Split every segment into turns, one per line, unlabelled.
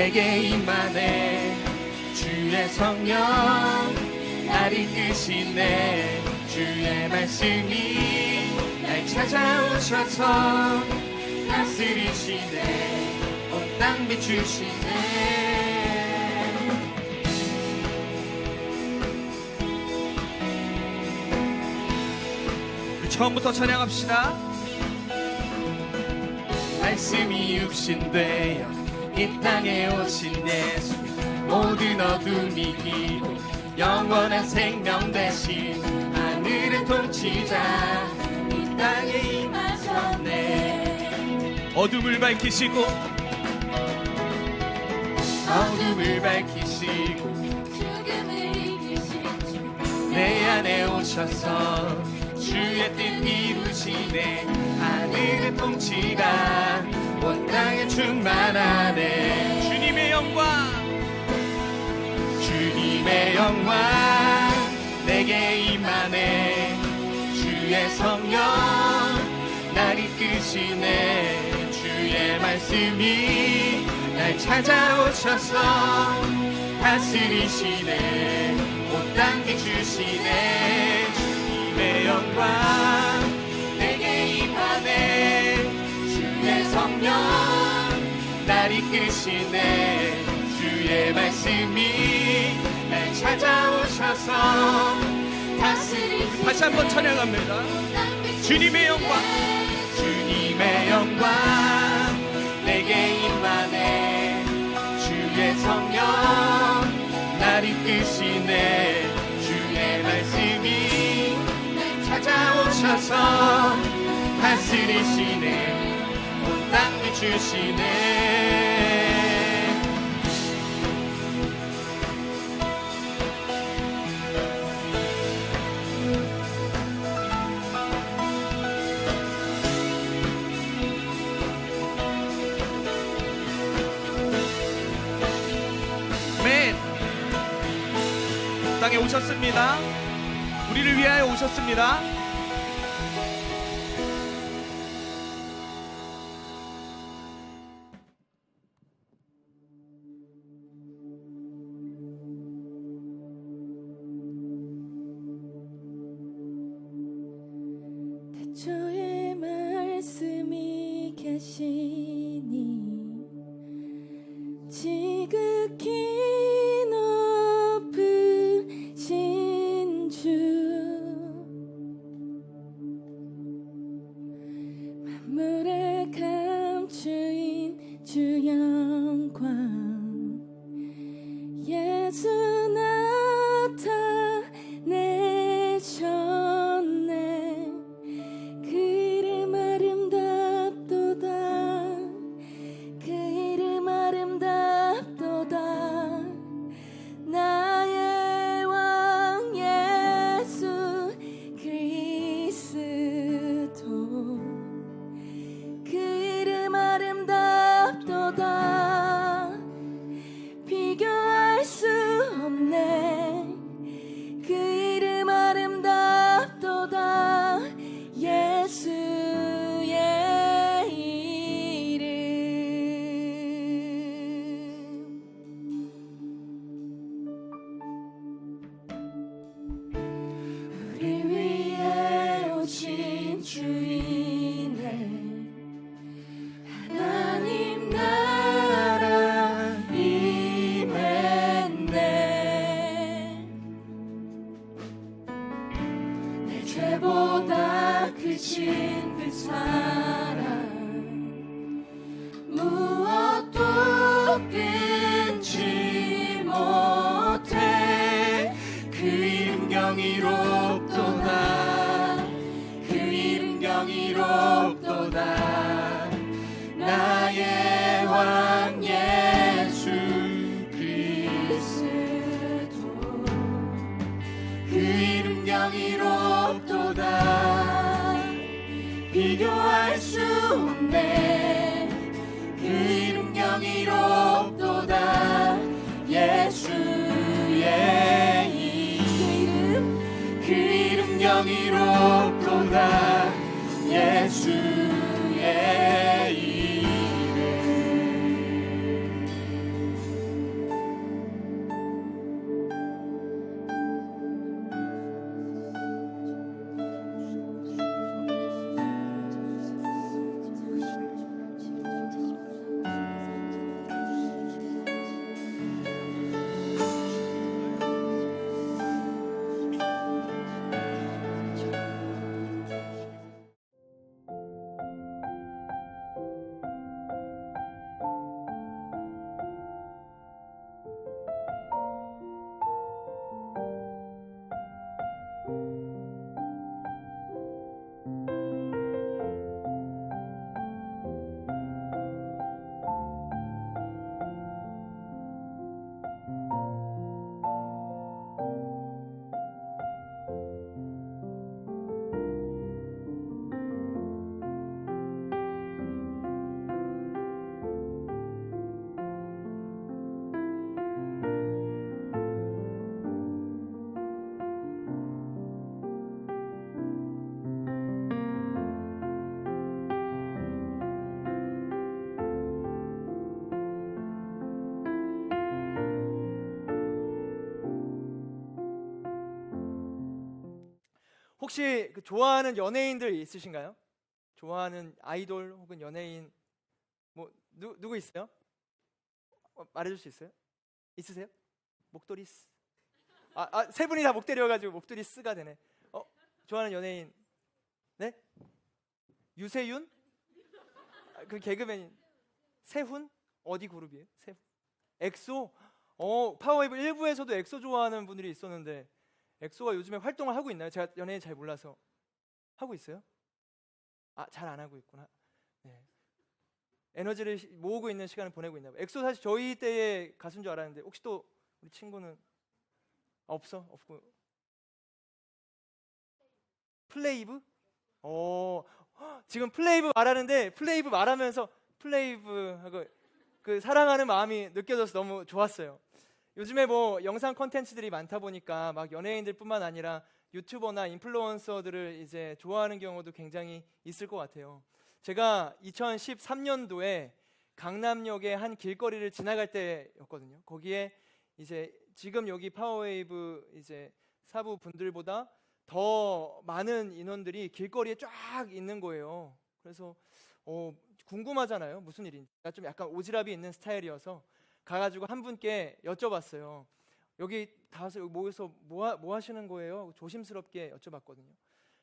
내게 임하네. 주의 성령 날 이끄시네. 주의 말씀이 날 찾아오셔서 다스리시네. 온 땅 비추시네. 처음부터 찬양합시다. 말씀이 육신되어 이 땅에 오신 예수, 모든 어둠이 이기고 영원한 생명 되신 하늘의 통치자 이 땅에 임하셨네. 어둠을 밝히시고
죽음을 이기신 주
내 안에 오셔서 주의 뜻 이루시네. 하늘의 통치가 온 땅에 충만하네. 주님의 영광 내게 임하네. 주의 성령 날 이끄시네. 주의 말씀이 날 찾아오셔서 다스리시네. 온 땅 비추시네. 주님의 영광 내게 임하네. 주의 성령 날 이끄시네. 주의 말씀이 날 찾아오셔서 다스리시네. 다시 한번 찬양합니다. 주님의 영광 내게 임하네. 주의 성령 날 이끄시네. 주의 말씀이 날 찾아오셔서 다스리시네. 온 땅 비추시네. 땅에 오셨습니다. 우리를 위하여 오셨습니다.
주의 말씀이 계시니 지극히 높으신 주 만물의 감추인 주 영광 예수 나타내셨네. 그 이름 아름답도다. 그 이름 아름답도다. 나의 왕 예수 그리스도. 그 이름 아름답도다. 비교할 수 없네. 그 이름 아름답도다. 예수의 이름. 우리 위에 오신 주이네. 하나님 나라 임했네. 내 죄보다 크신 그 사랑 무엇도 끊지 못해. 그 이름 경이롭도다. 그 이름 경이롭도다. 나의 왕 예수 그리스도. 그 이름 경이롭도다. 비교할 수 없네. 그 이름 경이롭도다. 예수의 이름. 그 이름 경이롭도다. 예수의 이름.
혹시 그 좋아하는 연예인들 있으신가요? 좋아하는 아이돌 혹은 연예인 뭐 누구 있어요? 말해줄 수 있어요? 있으세요? 목도리 스. 세 분이 다 목도리여가지고 목도리 스가 되네. 좋아하는 연예인 네? 유세윤? 그 개그맨 세훈? 어디 그룹이에요? 세훈? 엑소? 파워웨이브 1부에서도 엑소 좋아하는 분들이 있었는데 엑소가 요즘에 활동을 하고 있나요? 제가 연예인 잘 몰라서. 하고 있어요? 잘 안 하고 있구나. 네. 에너지를 모으고 있는 시간을 보내고 있나 봐요. 엑소 사실 저희 때의 가수인 줄 알았는데 혹시 또 우리 친구는 없고 플레이브? 지금 플레이브 말하는데 플레이브 말하면서 플레이브하고 그 사랑하는 마음이 느껴져서 너무 좋았어요. 요즘에 뭐 영상 콘텐츠들이 많다 보니까 막 연예인들뿐만 아니라 유튜버나 인플루언서들을 이제 좋아하는 경우도 굉장히 있을 것 같아요. 제가 2013년도에 강남역의 한 길거리를 지나갈 때였거든요. 거기에 이제 지금 여기 파워웨이브 이제 사부 분들보다 더 많은 인원들이 길거리에 쫙 있는 거예요. 그래서 궁금하잖아요. 무슨 일인지. 좀 약간 오지랖이 있는 스타일이어서 가가지고 한 분께 여쭤봤어요. 여기 다 와서 여기 모여서 뭐 하시는 거예요? 조심스럽게 여쭤봤거든요.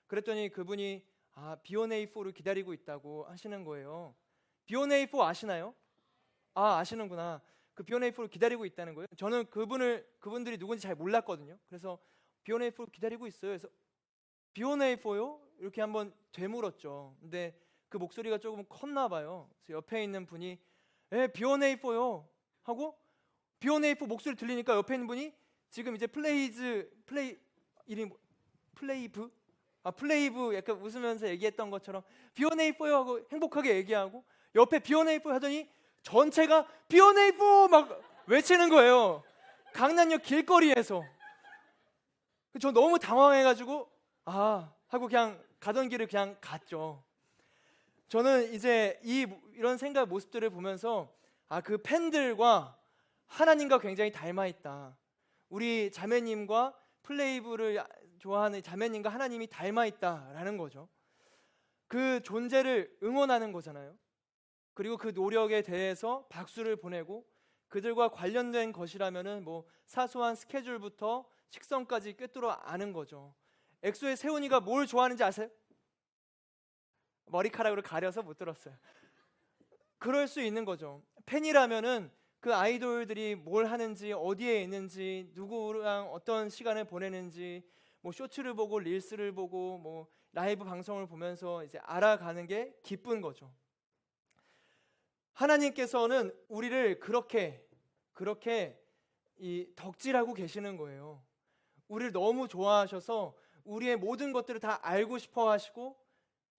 그랬더니 그분이 B1A4를 기다리고 있다고 하시는 거예요. B1A4 아시나요? 아시는구나. 그 B1A4를 기다리고 있다는 거예요. 저는 그분들이 누군지 잘 몰랐거든요. 그래서 B1A4를 기다리고 있어요. 그래서 B1A4요? 이렇게 한번 되물었죠. 근데 그 목소리가 조금 컸나 봐요. 그래서 옆에 있는 분이 B1A4요 하고 B1A4 목소리 들리니까 옆에 있는 분이 지금 이제 플레이브 약간 웃으면서 얘기했던 것처럼 B1A4요 하고 행복하게 얘기하고 옆에 B1A4 하더니 전체가 B1A4 막 외치는 거예요. 강남역 길거리에서. 저 너무 당황해가지고 하고 그냥 가던 길을 그냥 갔죠. 저는 이제 이런 생각 모습들을 보면서 그 팬들과 하나님과 굉장히 닮아 있다. 우리 자매님과 플레이브를 좋아하는 자매님과 하나님이 닮아 있다라는 거죠. 그 존재를 응원하는 거잖아요. 그리고 그 노력에 대해서 박수를 보내고 그들과 관련된 것이라면은 뭐 사소한 스케줄부터 식성까지 꿰뚫어 아는 거죠. 엑소의 세훈이가 뭘 좋아하는지 아세요? 머리카락으로 가려서 못 들었어요. 그럴 수 있는 거죠. 팬이라면은 그 아이돌들이 뭘 하는지, 어디에 있는지, 누구랑 어떤 시간을 보내는지, 뭐 쇼츠를 보고 릴스를 보고 뭐 라이브 방송을 보면서 이제 알아가는 게 기쁜 거죠. 하나님께서는 우리를 그렇게 덕질하고 계시는 거예요. 우리를 너무 좋아하셔서 우리의 모든 것들을 다 알고 싶어 하시고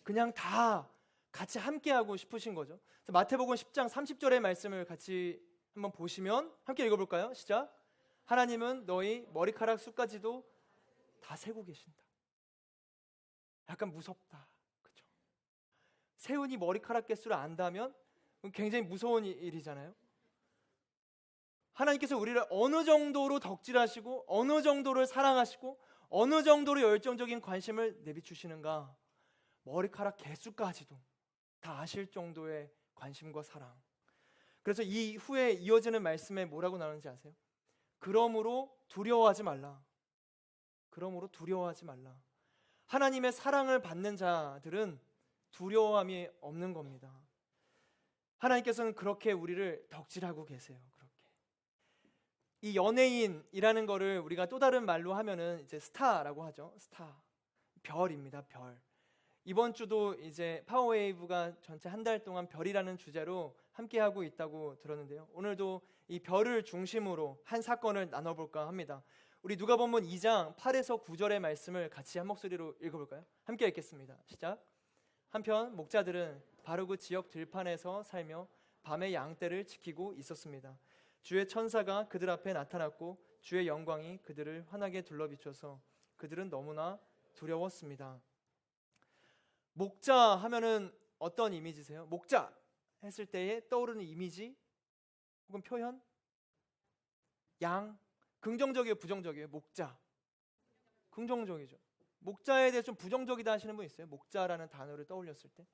그냥 다 같이 함께하고 싶으신 거죠. 그래서 마태복음 10장 30절의 말씀을 같이 한번 보시면 함께 읽어볼까요? 시작. 하나님은 너희 머리카락 수까지도 다 세고 계신다. 약간 무섭다. 그렇죠? 세훈이 머리카락 개수를 안다면 굉장히 무서운 일이잖아요. 하나님께서 우리를 어느 정도로 덕질하시고 어느 정도를 사랑하시고 어느 정도로 열정적인 관심을 내비추시는가, 머리카락 개수까지도 다 아실 정도의 관심과 사랑. 그래서 이 후에 이어지는 말씀에 뭐라고 나오는지 아세요? 그러므로 두려워하지 말라. 그러므로 두려워하지 말라. 하나님의 사랑을 받는 자들은 두려움이 없는 겁니다. 하나님께서는 그렇게 우리를 덕질하고 계세요. 그렇게. 이 연예인이라는 거를 우리가 또 다른 말로 하면은 이제 스타라고 하죠. 스타. 별입니다. 별. 이번 주도 이제 파워웨이브가 전체 한 달 동안 별이라는 주제로 함께 하고 있다고 들었는데요. 오늘도 이 별을 중심으로 한 사건을 나눠볼까 합니다. 우리 누가복음 2장 8에서 9절의 말씀을 같이 한 목소리로 읽어볼까요? 함께 읽겠습니다. 시작. 한편 목자들은 바로 그 지역 들판에서 살며 밤에 양떼를 지키고 있었습니다. 주의 천사가 그들 앞에 나타났고 주의 영광이 그들을 환하게 둘러비춰서 그들은 너무나 두려웠습니다. 목자 하면은 어떤 이미지세요? 목자 했을 때에 떠오르는 이미지 혹은 표현? 양. 긍정적이에요, 부정적이에요? 목자. 긍정적이죠. 목자에 대해 좀 부정적이다 하시는 분 있어요? 목자라는 단어를 떠올렸을 때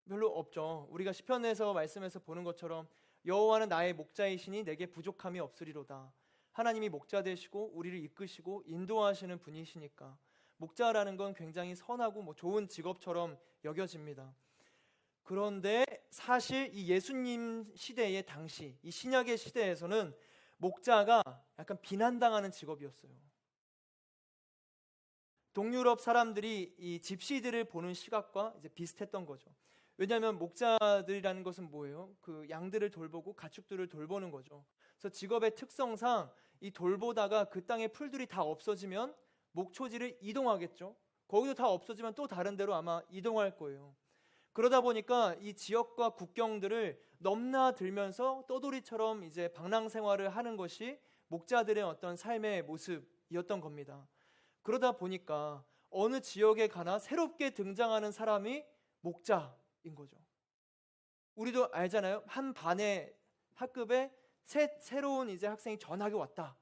별로 없죠. 우리가 시편에서 말씀에서 보는 것처럼 여호와는 나의 목자이시니 내게 부족함이 없으리로다. 하나님이 목자 되시고 우리를 이끄시고 인도하시는 분이시니까 목자라는 건 굉장히 선하고 좋은 직업처럼 여겨집니다. 그런데 사실 이 예수님 시대의 당시 이 신약의 시대에서는 목자가 약간 비난당하는 직업이었어요. 동유럽 사람들이 이 집시들을 보는 시각과 이제 비슷했던 거죠. 왜냐하면 목자들이라는 것은 뭐예요? 그 양들을 돌보고 가축들을 돌보는 거죠. 그래서 직업의 특성상 이 돌보다가 그 땅의 풀들이 다 없어지면 목초지를 이동하겠죠. 거기도 다 없어지면 또 다른 데로 아마 이동할 거예요. 그러다 보니까 이 지역과 국경들을 넘나들면서 떠돌이처럼 이제 방랑 생활을 하는 것이 목자들의 어떤 삶의 모습이었던 겁니다. 그러다 보니까 어느 지역에 가나 새롭게 등장하는 사람이 목자인 거죠. 우리도 알잖아요. 한 반의 학급에 새로운 이제 학생이 전학이 왔다.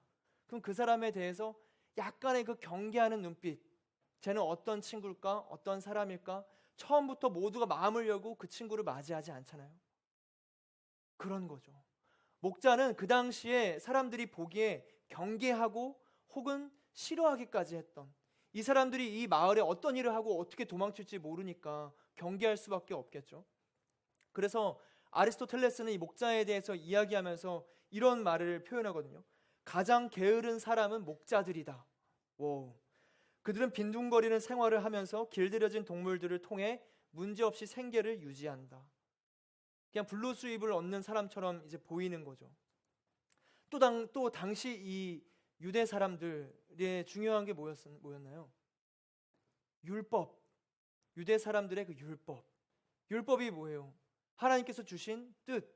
그럼 그 사람에 대해서 약간의 그 경계하는 눈빛. 쟤는 어떤 친구일까? 어떤 사람일까? 처음부터 모두가 마음을 열고 그 친구를 맞이하지 않잖아요. 그런 거죠. 목자는 그 당시에 사람들이 보기에 경계하고 혹은 싫어하기까지 했던, 이 사람들이 이 마을에 어떤 일을 하고 어떻게 도망칠지 모르니까 경계할 수밖에 없겠죠. 그래서 아리스토텔레스는 이 목자에 대해서 이야기하면서 이런 말을 표현하거든요. 가장 게으른 사람은 목자들이다. 오. 그들은 빈둥거리는 생활을 하면서 길들여진 동물들을 통해 문제없이 생계를 유지한다. 그냥 불로수입을 얻는 사람처럼 이제 보이는 거죠. 또 당시 이 유대 사람들의 중요한 게 뭐였나요? 율법. 유대 사람들의 그 율법. 율법이 뭐예요? 하나님께서 주신 뜻,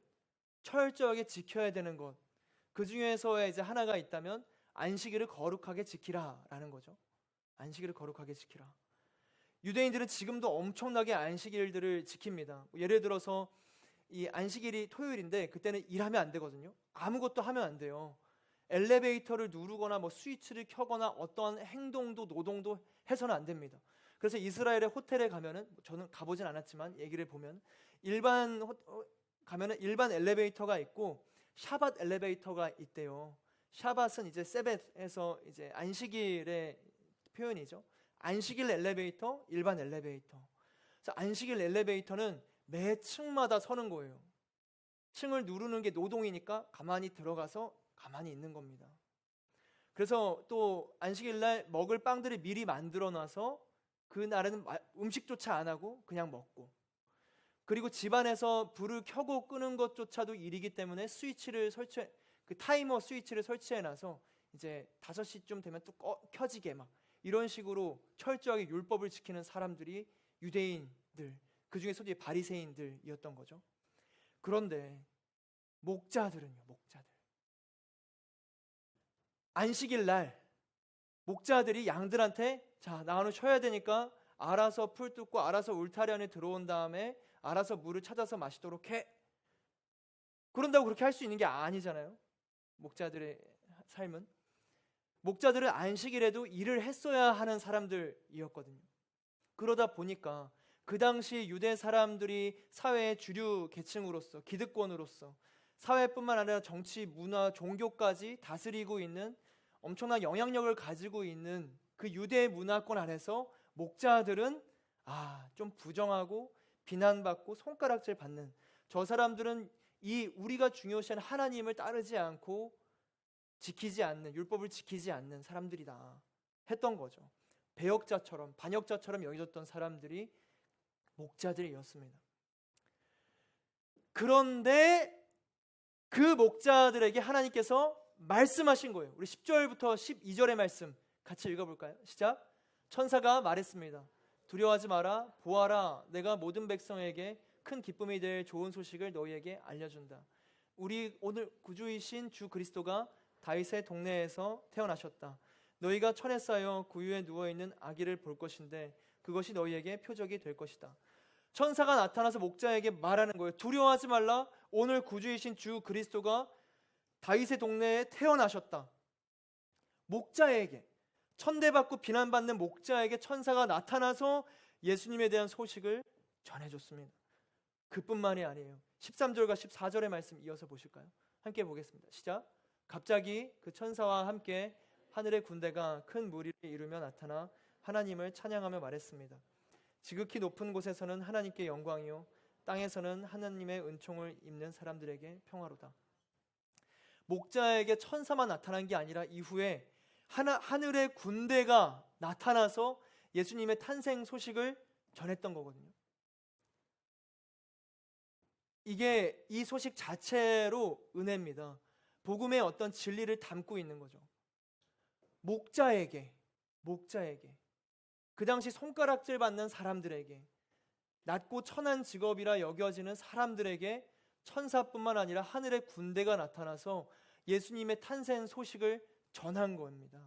철저하게 지켜야 되는 것. 그 중에서의 이제 하나가 있다면 안식일을 거룩하게 지키라라는 거죠. 안식일을 거룩하게 지키라. 유대인들은 지금도 엄청나게 안식일들을 지킵니다. 예를 들어서 이 안식일이 토요일인데 그때는 일하면 안 되거든요. 아무것도 하면 안 돼요. 엘리베이터를 누르거나 스위치를 켜거나 어떠한 행동도 노동도 해서는 안 됩니다. 그래서 이스라엘의 호텔에 가면은, 저는 가보진 않았지만 얘기를 보면 가면은 일반 엘리베이터가 있고 샤밧 엘리베이터가 있대요. 샤밧은 이제 세벳에서 이제 안식일의 표현이죠. 안식일 엘리베이터, 일반 엘리베이터. 그래서 안식일 엘리베이터는 매 층마다 서는 거예요. 층을 누르는 게 노동이니까 가만히 들어가서 가만히 있는 겁니다. 그래서 또 안식일 날 먹을 빵들을 미리 만들어 놔서 그 날에는 음식조차 안 하고 그냥 먹고, 그리고 집안에서 불을 켜고 끄는 것조차도 일이기 때문에 그 타이머 스위치를 설치해 놔서 이제 5시쯤 되면 또 켜지게 막 이런 식으로 철저하게 율법을 지키는 사람들이 유대인들, 그 중에 소위 바리새인들이었던 거죠. 그런데 목자들은요, 안식일 날 목자들이 양들한테 자, 나 오늘 쉬어야 되니까 알아서 풀 뜯고 알아서 울타리 안에 들어온 다음에 알아서 물을 찾아서 마시도록 해. 그런다고 그렇게 할 수 있는 게 아니잖아요. 목자들의 삶은. 목자들은 안식일에도 일을 했어야 하는 사람들이었거든요. 그러다 보니까 그 당시 유대 사람들이 사회의 주류 계층으로서, 기득권으로서 사회뿐만 아니라 정치, 문화, 종교까지 다스리고 있는 엄청난 영향력을 가지고 있는 그 유대 문화권 안에서 목자들은 좀 부정하고 비난받고 손가락질 받는, 저 사람들은 우리가 중요시하는 하나님을 따르지 않고 지키지 않는, 율법을 지키지 않는 사람들이다 했던 거죠. 배역자처럼, 반역자처럼 여겨졌던 사람들이 목자들이었습니다. 그런데 그 목자들에게 하나님께서 말씀하신 거예요. 우리 10절부터 12절의 말씀 같이 읽어볼까요? 시작. 천사가 말했습니다. 두려워하지 마라. 보아라, 내가 모든 백성에게 큰 기쁨이 될 좋은 소식을 너희에게 알려준다. 우리 오늘 구주이신 주 그리스도가 다윗의 동네에서 태어나셨다. 너희가 천에 쌓여 구유에 누워있는 아기를 볼 것인데 그것이 너희에게 표적이 될 것이다. 천사가 나타나서 목자에게 말하는 거예요. 두려워하지 말라. 오늘 구주이신 주 그리스도가 다윗의 동네에 태어나셨다. 목자에게, 천대받고 비난받는 목자에게 천사가 나타나서 예수님에 대한 소식을 전해줬습니다. 그뿐만이 아니에요. 13절과 14절의 말씀 이어서 보실까요? 함께 보겠습니다. 시작. 갑자기 그 천사와 함께 하늘의 군대가 큰 무리를 이루며 나타나 하나님을 찬양하며 말했습니다. 지극히 높은 곳에서는 하나님께 영광이요 땅에서는 하나님의 은총을 입는 사람들에게 평화로다. 목자에게 천사만 나타난 게 아니라 이후에 하늘의 군대가 나타나서 예수님의 탄생 소식을 전했던 거거든요. 이게 이 소식 자체로 은혜입니다. 복음의 어떤 진리를 담고 있는 거죠. 목자에게 그 당시 손가락질 받는 사람들에게, 낮고 천한 직업이라 여겨지는 사람들에게 천사뿐만 아니라 하늘의 군대가 나타나서 예수님의 탄생 소식을 전한 겁니다.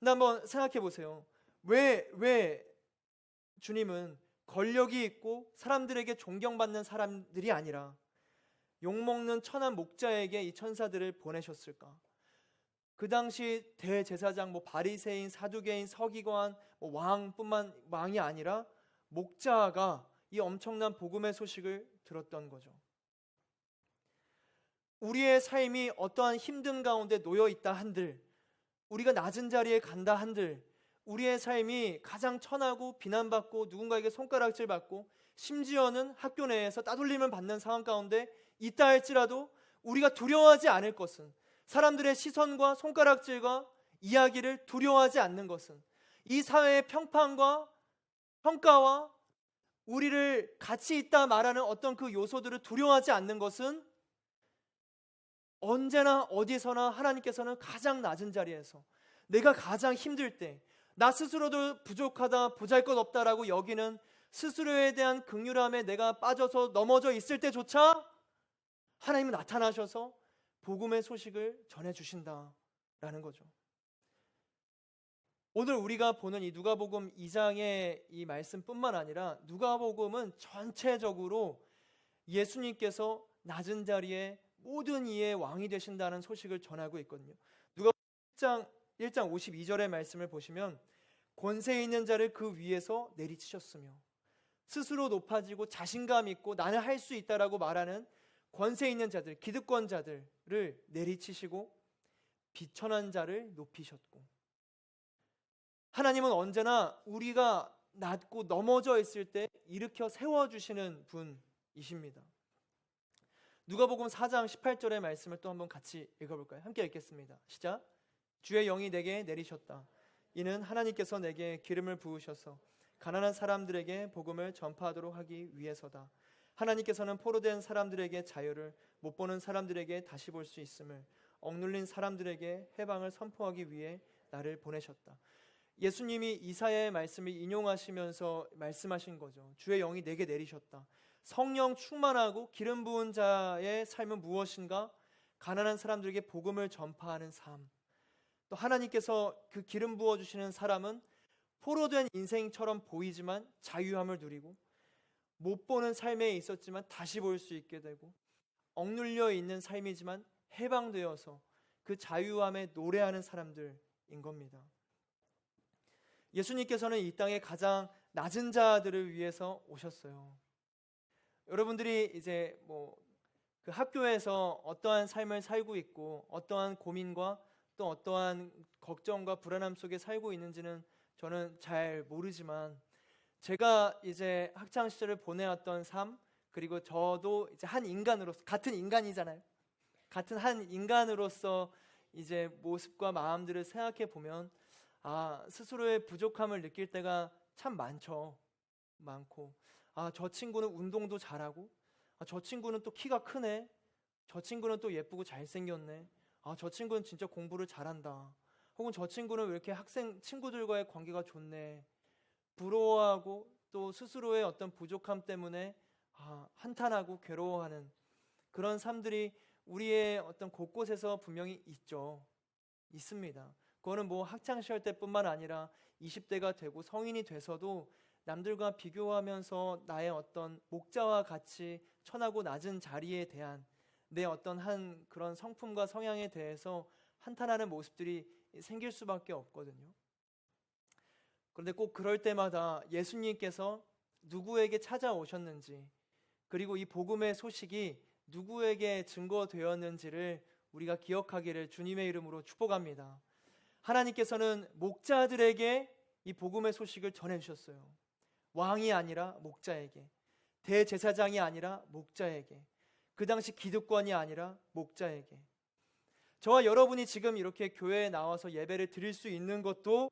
근데 한번 생각해 보세요. 왜 주님은 권력이 있고 사람들에게 존경받는 사람들이 아니라 욕먹는 천한 목자에게 이 천사들을 보내셨을까? 그 당시 대제사장, 바리새인, 사두개인, 서기관, 왕이 아니라 목자가 이 엄청난 복음의 소식을 들었던 거죠. 우리의 삶이 어떠한 힘든 가운데 놓여 있다 한들, 우리가 낮은 자리에 간다 한들, 우리의 삶이 가장 천하고 비난받고 누군가에게 손가락질 받고 심지어는 학교 내에서 따돌림을 받는 상황 가운데 있다 할지라도 우리가 두려워하지 않을 것은, 사람들의 시선과 손가락질과 이야기를 두려워하지 않는 것은, 이 사회의 평판과 평가와 우리를 가치 있다 말하는 어떤 그 요소들을 두려워하지 않는 것은 언제나 어디서나 하나님께서는 가장 낮은 자리에서, 내가 가장 힘들 때, 나 스스로도 부족하다, 보잘것없다라고 여기는 스스로에 대한 긍휼함에 내가 빠져서 넘어져 있을 때조차 하나님은 나타나셔서 복음의 소식을 전해주신다라는 거죠. 오늘 우리가 보는 이 누가복음 2장의 이 말씀뿐만 아니라 누가복음은 전체적으로 예수님께서 낮은 자리에 모든 이의 왕이 되신다는 소식을 전하고 있거든요. 누가복음 1장 52절의 말씀을 보시면, 권세 있는 자를 그 위에서 내리치셨으며, 스스로 높아지고 자신감 있고 나는 할 수 있다라고 말하는 권세 있는 자들, 기득권자들을 내리치시고 비천한 자를 높이셨고, 하나님은 언제나 우리가 낮고 넘어져 있을 때 일으켜 세워주시는 분이십니다. 누가복음 4장 18절의 말씀을 또 한번 같이 읽어볼까요? 함께 읽겠습니다. 시작. 주의 영이 내게 내리셨다. 이는 하나님께서 내게 기름을 부으셔서 가난한 사람들에게 복음을 전파하도록 하기 위해서다. 하나님께서는 포로된 사람들에게 자유를, 못 보는 사람들에게 다시 볼 수 있음을, 억눌린 사람들에게 해방을 선포하기 위해 나를 보내셨다. 예수님이 이사야의 말씀을 인용하시면서 말씀하신 거죠. 주의 영이 내게 내리셨다. 성령 충만하고 기름 부은 자의 삶은 무엇인가? 가난한 사람들에게 복음을 전파하는 삶. 또 하나님께서 그 기름 부어주시는 사람은 포로된 인생처럼 보이지만 자유함을 누리고, 못 보는 삶에 있었지만 다시 볼 수 있게 되고, 억눌려 있는 삶이지만 해방되어서 그 자유함에 노래하는 사람들인 겁니다. 예수님께서는 이 땅에 가장 낮은 자들을 위해서 오셨어요. 여러분들이 이제 그 학교에서 어떠한 삶을 살고 있고 어떠한 고민과 또 어떠한 걱정과 불안함 속에 살고 있는지는 저는 잘 모르지만, 제가 이제 학창 시절을 보내왔던 삶, 그리고 저도 이제 한 인간으로서, 같은 인간이잖아요. 같은 한 인간으로서 이제 모습과 마음들을 생각해 보면, 스스로의 부족함을 느낄 때가 참 많고, 저 친구는 운동도 잘하고, 저 친구는 또 키가 크네, 저 친구는 또 예쁘고 잘생겼네, 저 친구는 진짜 공부를 잘한다, 혹은 저 친구는 왜 이렇게 학생 친구들과의 관계가 좋네, 부러워하고 또 스스로의 어떤 부족함 때문에 한탄하고 괴로워하는 그런 삶들이 우리의 어떤 곳곳에서 분명히 있습니다. 그거는 학창시절 때뿐만 아니라 20대가 되고 성인이 돼서도 남들과 비교하면서 나의 어떤 목자와 같이 천하고 낮은 자리에 대한 내 어떤 한 그런 성품과 성향에 대해서 한탄하는 모습들이 생길 수밖에 없거든요. 그런데 꼭 그럴 때마다 예수님께서 누구에게 찾아오셨는지, 그리고 이 복음의 소식이 누구에게 증거되었는지를 우리가 기억하기를 주님의 이름으로 축복합니다. 하나님께서는 목자들에게 이 복음의 소식을 전해주셨어요. 왕이 아니라 목자에게, 대제사장이 아니라 목자에게, 그 당시 기득권이 아니라 목자에게. 저와 여러분이 지금 이렇게 교회에 나와서 예배를 드릴 수 있는 것도,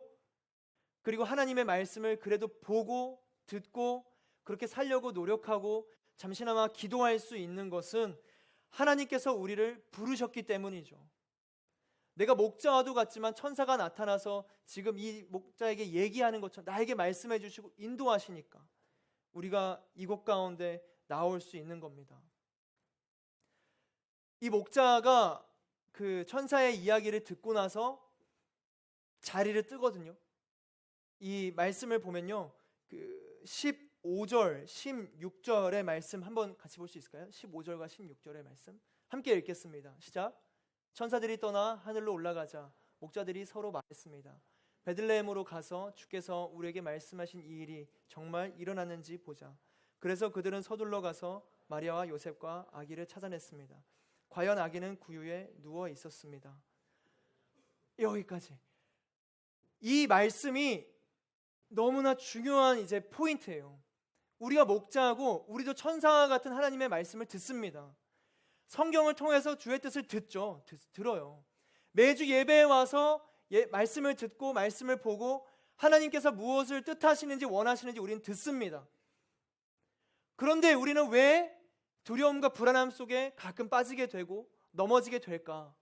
그리고 하나님의 말씀을 그래도 보고 듣고 그렇게 살려고 노력하고 잠시나마 기도할 수 있는 것은 하나님께서 우리를 부르셨기 때문이죠. 내가 목자와도 같지만 천사가 나타나서 지금 이 목자에게 얘기하는 것처럼 나에게 말씀해 주시고 인도하시니까 우리가 이곳 가운데 나올 수 있는 겁니다. 이 목자가 그 천사의 이야기를 듣고 나서 자리를 뜨거든요. 이 말씀을 보면요, 그 15절, 16절의 말씀 한번 같이 볼 수 있을까요? 15절과 16절의 말씀 함께 읽겠습니다. 시작. 천사들이 떠나 하늘로 올라가자 목자들이 서로 말했습니다. 베들레헴으로 가서 주께서 우리에게 말씀하신 이 일이 정말 일어났는지 보자. 그래서 그들은 서둘러 가서 마리아와 요셉과 아기를 찾아냈습니다. 과연 아기는 구유에 누워 있었습니다. 여기까지. 이 말씀이 너무나 중요한 이제 포인트예요. 우리가 목자하고 우리도 천사와 같은 하나님의 말씀을 듣습니다. 성경을 통해서 주의 뜻을 들어요. 매주 예배에 와서 말씀을 듣고 말씀을 보고 하나님께서 무엇을 뜻하시는지 원하시는지 우리는 듣습니다. 그런데 우리는 왜 두려움과 불안함 속에 가끔 빠지게 되고 넘어지게 될까?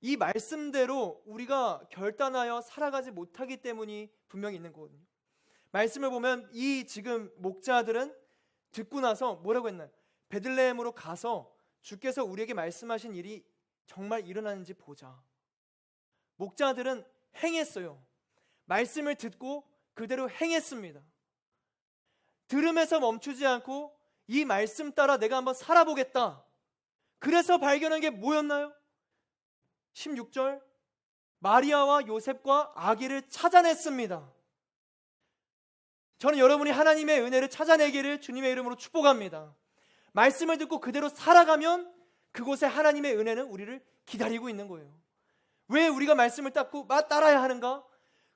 이 말씀대로 우리가 결단하여 살아가지 못하기 때문이 분명히 있는 거거든요. 말씀을 보면 이 지금 목자들은 듣고 나서 뭐라고 했나요? 베들레헴으로 가서 주께서 우리에게 말씀하신 일이 정말 일어나는지 보자. 목자들은 행했어요. 말씀을 듣고 그대로 행했습니다. 들음에서 멈추지 않고 이 말씀 따라 내가 한번 살아보겠다. 그래서 발견한 게 뭐였나요? 16절, 마리아와 요셉과 아기를 찾아냈습니다. 저는 여러분이 하나님의 은혜를 찾아내기를 주님의 이름으로 축복합니다. 말씀을 듣고 그대로 살아가면 그곳에 하나님의 은혜는 우리를 기다리고 있는 거예요. 왜 우리가 말씀을 따라야 하는가?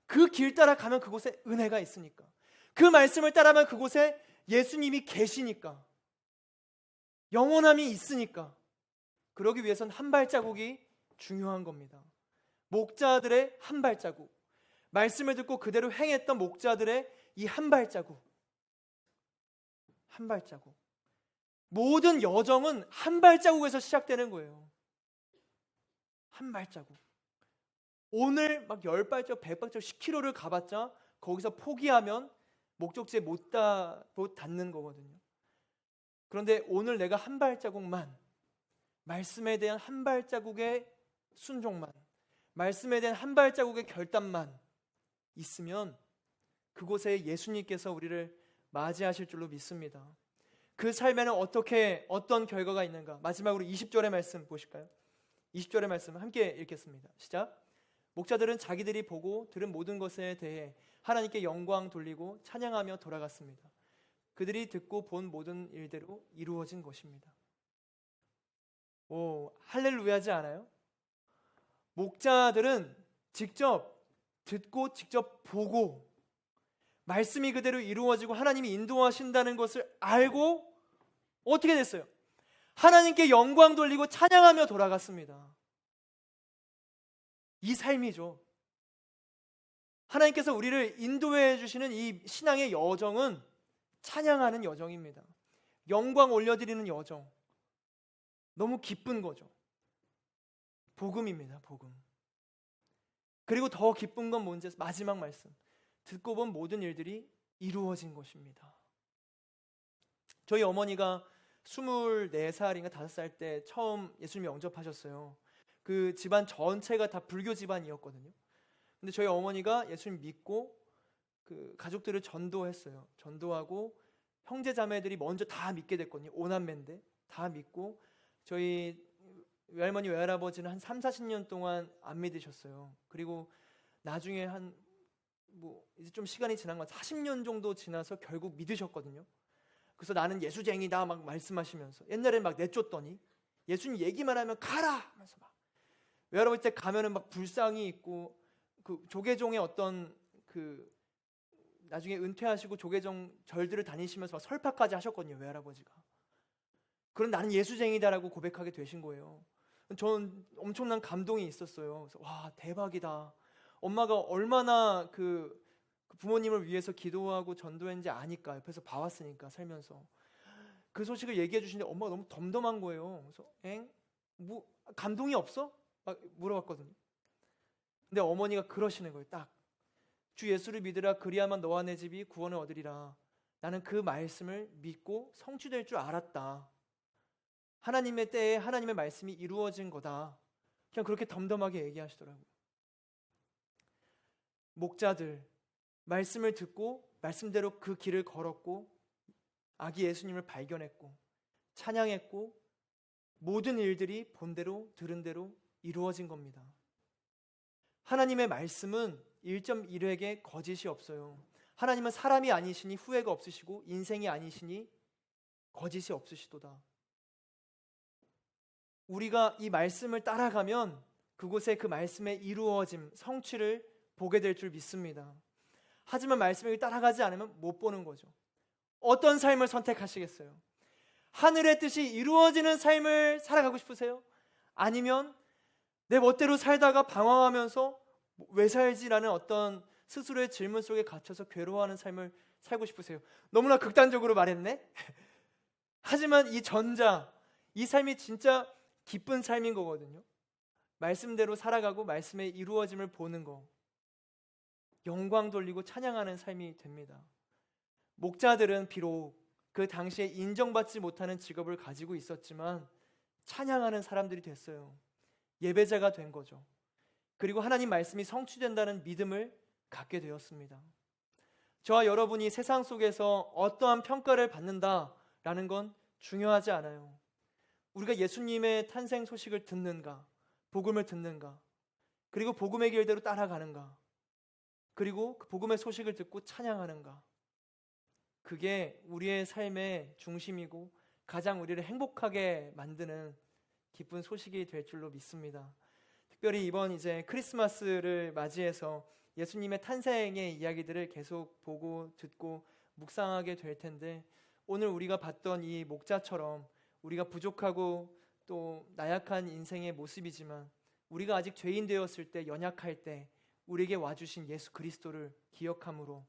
그 길 따라 가면 그곳에 은혜가 있으니까. 그 말씀을 따라가면 그곳에 예수님이 계시니까. 영원함이 있으니까. 그러기 위해서는 한 발자국이 중요한 겁니다. 목자들의 한 발자국, 말씀을 듣고 그대로 행했던 목자들의 이 한 발자국, 한 발자국. 모든 여정은 한 발자국에서 시작되는 거예요. 한 발자국. 오늘 막 10발자국, 100발자국, 10km를 가봤자 거기서 포기하면 목적지에 못 닿는 거거든요. 그런데 오늘 내가 한 발자국만, 말씀에 대한 한 발자국의 순종만, 말씀에 대한 한 발자국의 결단만 있으면 그곳에 예수님께서 우리를 맞이하실 줄로 믿습니다. 그 삶에는 어떤 결과가 있는가? 마지막으로 20절의 말씀 보실까요? 20절의 말씀 함께 읽겠습니다. 시작. 목자들은 자기들이 보고 들은 모든 것에 대해 하나님께 영광 돌리고 찬양하며 돌아갔습니다. 그들이 듣고 본 모든 일대로 이루어진 것입니다. 오, 할렐루야지 않아요? 목자들은 직접 듣고 직접 보고 말씀이 그대로 이루어지고 하나님이 인도하신다는 것을 알고 어떻게 됐어요? 하나님께 영광 돌리고 찬양하며 돌아갔습니다. 이 삶이죠. 하나님께서 우리를 인도해 주시는 이 신앙의 여정은 찬양하는 여정입니다. 영광 올려드리는 여정. 너무 기쁜 거죠. 복음입니다. 복음. 그리고 더 기쁜 건 뭔지 마지막 말씀. 듣고 본 모든 일들이 이루어진 것입니다. 저희 어머니가 24살인가 5살 때 처음 예수님 영접하셨어요. 그 집안 전체가 다 불교 집안이었거든요. 근데 저희 어머니가 예수님 믿고 그 가족들을 전도했어요. 전도하고 형제 자매들이 먼저 다 믿게 됐거든요. 5남매인데 다 믿고 저희 외할머니 외할아버지는 한 3, 40년 동안 안 믿으셨어요. 그리고 나중에 이제 좀 시간이 지난 건 40년 정도 지나서 결국 믿으셨거든요. 그래서 나는 예수쟁이다 막 말씀하시면서 옛날에 막 내쫓더니 예수님 얘기만 하면 가라 하면서 막 외할아버지 때 가면은 막 불상이 있고 그 조계종의 어떤 그 나중에 은퇴하시고 조계종 절들을 다니시면서 막 설파까지 하셨거든요. 외할아버지가. 그럼 나는 예수쟁이다라고 고백하게 되신 거예요. 저는 엄청난 감동이 있었어요. 그래서 와 대박이다. 엄마가 얼마나 그 부모님을 위해서 기도하고 전도했는지 아니까 옆에서 봐왔으니까 살면서 그 소식을 얘기해 주시는데 엄마가 너무 덤덤한 거예요. 그래서 뭐 감동이 없어? 막 물어봤거든요. 근데 어머니가 그러시는 거예요. 딱 주 예수를 믿으라 그리하면 너와 내 집이 구원을 얻으리라. 나는 그 말씀을 믿고 성취될 줄 알았다. 하나님의 때에 하나님의 말씀이 이루어진 거다. 그냥 그렇게 덤덤하게 얘기하시더라고요. 목자들 말씀을 듣고 말씀대로 그 길을 걸었고 아기 예수님을 발견했고 찬양했고 모든 일들이 본대로 들은 대로 이루어진 겁니다. 하나님의 말씀은 1.1획에 거짓이 없어요. 하나님은 사람이 아니시니 후회가 없으시고 인생이 아니시니 거짓이 없으시도다. 우리가 이 말씀을 따라가면 그곳에 그 말씀의 이루어짐, 성취를 보게 될 줄 믿습니다. 하지만 말씀을 따라가지 않으면 못 보는 거죠. 어떤 삶을 선택하시겠어요? 하늘의 뜻이 이루어지는 삶을 살아가고 싶으세요? 아니면 내 멋대로 살다가 방황하면서 왜 살지라는 어떤 스스로의 질문 속에 갇혀서 괴로워하는 삶을 살고 싶으세요? 너무나 극단적으로 말했네? 하지만 이 전자, 이 삶이 진짜 기쁜 삶인 거거든요. 말씀대로 살아가고 말씀의 이루어짐을 보는 거, 영광 돌리고 찬양하는 삶이 됩니다. 목자들은 비록 그 당시에 인정받지 못하는 직업을 가지고 있었지만 찬양하는 사람들이 됐어요. 예배자가 된 거죠. 그리고 하나님 말씀이 성취된다는 믿음을 갖게 되었습니다. 저와 여러분이 세상 속에서 어떠한 평가를 받는다라는 건 중요하지 않아요. 우리가 예수님의 탄생 소식을 듣는가, 복음을 듣는가, 그리고 복음의 길대로 따라가는가, 그리고 그 복음의 소식을 듣고 찬양하는가, 그게 우리의 삶의 중심이고 가장 우리를 행복하게 만드는 기쁜 소식이 될 줄로 믿습니다. 특별히 이번 이제 크리스마스를 맞이해서 예수님의 탄생의 이야기들을 계속 보고 듣고 묵상하게 될 텐데, 오늘 우리가 봤던 이 목자처럼 우리가 부족하고 또 나약한 인생의 모습이지만 우리가 아직 죄인 되었을 때, 연약할 때 우리에게 와주신 예수 그리스도를 기억함으로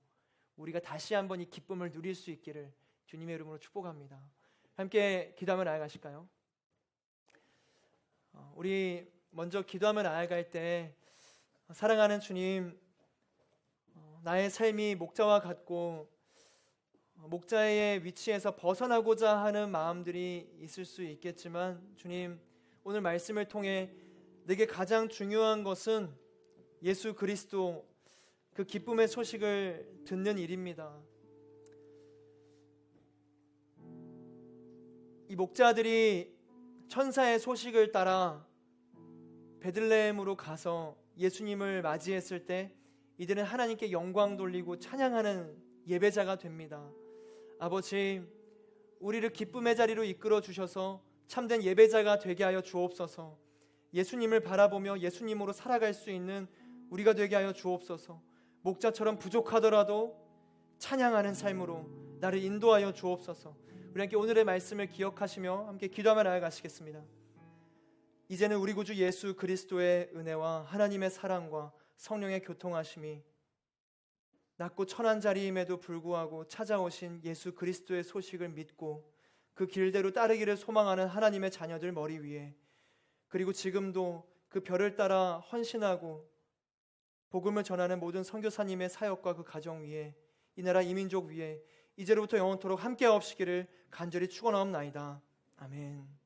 우리가 다시 한번 이 기쁨을 누릴 수 있기를 주님의 이름으로 축복합니다. 함께 기도하며 나아가실까요? 우리 먼저 기도하며 나아갈 때, 사랑하는 주님, 나의 삶이 목자와 같고 목자의 위치에서 벗어나고자 하는 마음들이 있을 수 있겠지만, 주님, 오늘 말씀을 통해 내게 가장 중요한 것은 예수 그리스도, 그 기쁨의 소식을 듣는 일입니다. 이 목자들이 천사의 소식을 따라 베들레헴으로 가서 예수님을 맞이했을 때 이들은 하나님께 영광 돌리고 찬양하는 예배자가 됩니다. 아버지, 우리를 기쁨의 자리로 이끌어 주셔서 참된 예배자가 되게 하여 주옵소서. 예수님을 바라보며 예수님으로 살아갈 수 있는 우리가 되게 하여 주옵소서. 목자처럼 부족하더라도 찬양하는 삶으로 나를 인도하여 주옵소서. 우리 함께 오늘의 말씀을 기억하시며 함께 기도하며 나아가시겠습니다. 이제는 우리 구주 예수 그리스도의 은혜와 하나님의 사랑과 성령의 교통하심이, 낮고 천한 자리임에도 불구하고 찾아오신 예수 그리스도의 소식을 믿고 그 길대로 따르기를 소망하는 하나님의 자녀들 머리 위에, 그리고 지금도 그 별을 따라 헌신하고 복음을 전하는 모든 선교사님의 사역과 그 가정 위에, 이 나라 이민족 위에 이제로부터 영원토록 함께 하옵시기를 간절히 축원하옵나이다. 아멘.